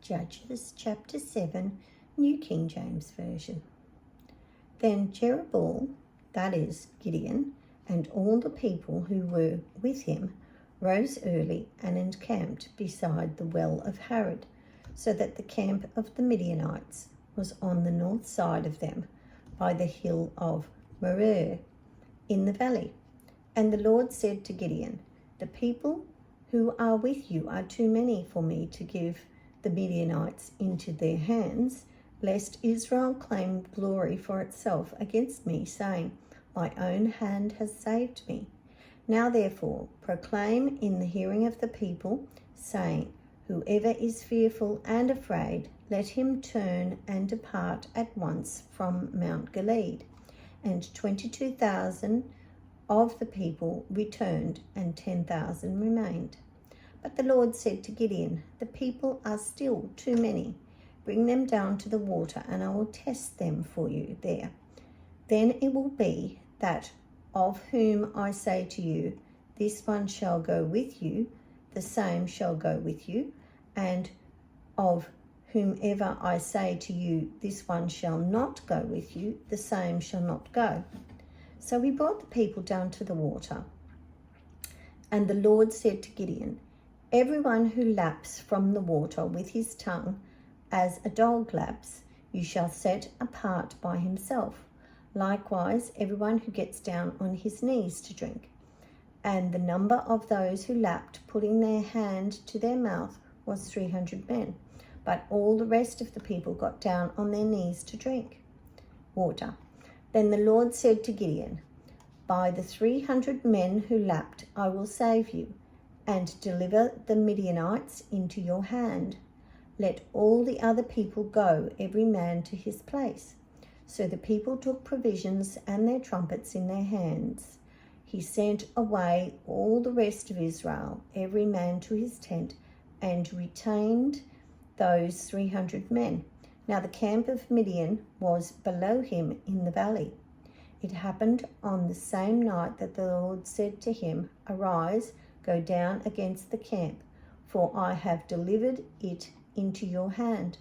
Judges chapter 7, New King James Version. Then Jerubbaal, that is Gideon, and all the people who were with him rose early and encamped beside the well of Harod, so that the camp of the Midianites was on the north side of them, by the hill of Moreh, in the valley. And the Lord said to Gideon, "The people who are with you are too many for me to give the Midianites into their hands, lest Israel claim glory for itself against me, saying, 'My own hand has saved me.' Now therefore proclaim in the hearing of the people, saying, 'Whoever is fearful and afraid, let him turn and depart at once from Mount Gilead.' And 22,000 of the people returned, and 10,000 remained. But the Lord said to Gideon, 'The people are still too many. Bring them down to the water, and I will test them for you there. Then it will be that of whom I say to you, this one shall go with you, the same shall go with you, and of whomever I say to you, this one shall not go with you, the same shall not go.' So he brought the people down to the water. And the Lord said to Gideon, 'Everyone who laps from the water with his tongue, as a dog laps, you shall set apart by himself. Likewise, everyone who gets down on his knees to drink.' And the number of those who lapped, putting their hand to their mouth, was 300 men. But all the rest of the people got down on their knees to drink water. Then the Lord said to Gideon, 'By the 300 men who lapped, I will save you, and deliver the Midianites into your hand. Let all the other people go, every man to his place.' So the people took provisions and their trumpets in their hands. He sent away all the rest of Israel, every man to his tent, and retained those 300 men. Now the camp of Midian was below him in the valley. It happened on the same night that the Lord said to him, 'Arise, go down against the camp, for I have delivered it into your hand.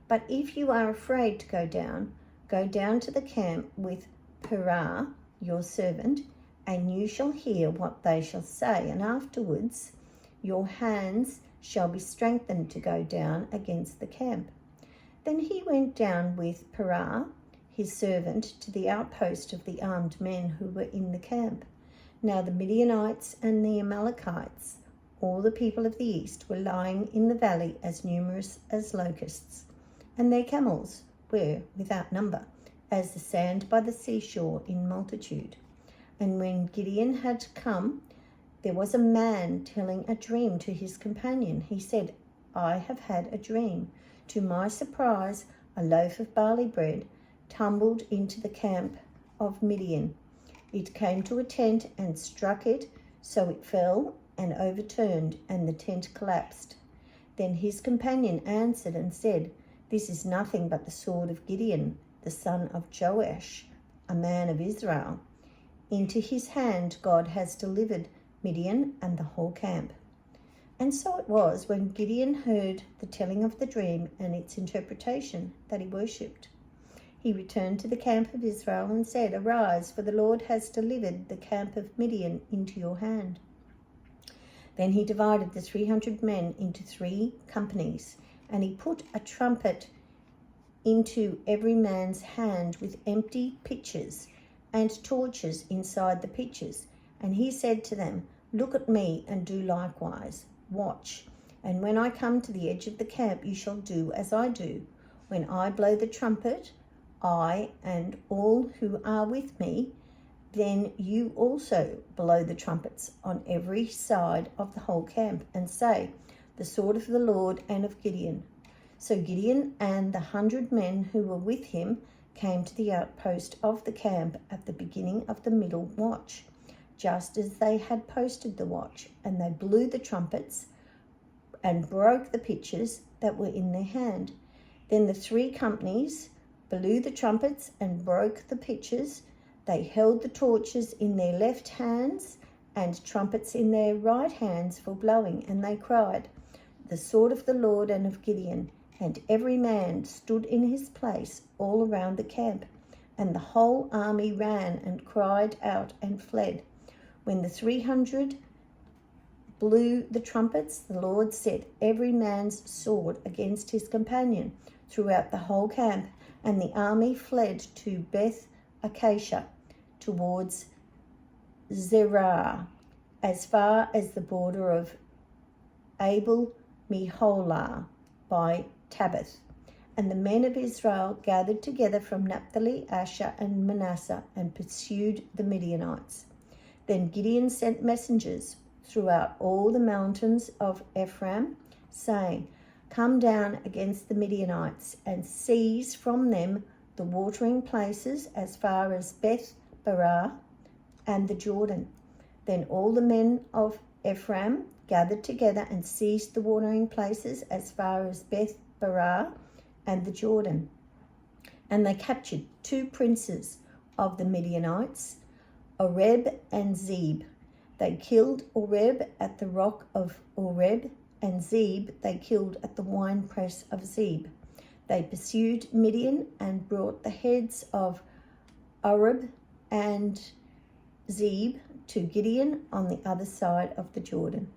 But if you are afraid to go down to the camp with Purah, your servant, and you shall hear what they shall say, and afterwards your hands shall be strengthened to go down against the camp.' Then he went down with Purah, his servant, to the outpost of the armed men who were in the camp. Now the Midianites and the Amalekites, all the people of the east, were lying in the valley as numerous as locusts, and their camels were without number, as the sand by the seashore in multitude. And when Gideon had come, there was a man telling a dream to his companion. He said, 'I have had a dream. To my surprise, a loaf of barley bread tumbled into the camp of Midian. It came to a tent and struck it, so it fell and overturned, and the tent collapsed.' Then his companion answered and said, 'This is nothing but the sword of Gideon, the son of Joash, a man of Israel. Into his hand God has delivered Midian and the whole camp.' And so it was, when Gideon heard the telling of the dream and its interpretation, that he worshipped. He returned to the camp of Israel and said, 'Arise, for the Lord has delivered the camp of Midian into your hand.' Then he divided the 300 men into 3 companies, and he put a trumpet into every man's hand with empty pitchers and torches inside the pitchers. And he said to them, 'Look at me and do likewise. Watch, and when I come to the edge of the camp, you shall do as I do. When I blow the trumpet, I and all who are with me, then you also blow the trumpets on every side of the whole camp, and say, the sword of the Lord and of Gideon.' So Gideon and the 100 men who were with him came to the outpost of the camp at the beginning of the middle watch, just as they had posted the watch, and they blew the trumpets and broke the pitchers that were in their hand. Then the 3 companies blew the trumpets and broke the pitchers. They held the torches in their left hands and trumpets in their right hands for blowing, and they cried, 'The sword of the Lord and of Gideon.' and every man stood in his place all around the camp. And the whole army ran and cried out and fled. When the 300 blew the trumpets, the Lord set every man's sword against his companion throughout the whole camp, and the army fled to Beth Acacia towards Zerah, as far as the border of Abel Meholah by Tabbath. And the men of Israel gathered together from Naphtali, Asher, and Manasseh, and pursued the Midianites. Then Gideon sent messengers throughout all the mountains of Ephraim, saying, "Come down against the Midianites, and seize from them the watering places as far as Beth Barah and the Jordan." Then all the men of Ephraim gathered together and seized the watering places as far as Beth Barah and the Jordan. And they captured 2 princes of the Midianites, Oreb and Zeb. They killed Oreb at the rock of Oreb, and Zeb they killed at the winepress of Zeb. They pursued Midian and brought the heads of Oreb and Zeb to Gideon on the other side of the Jordan.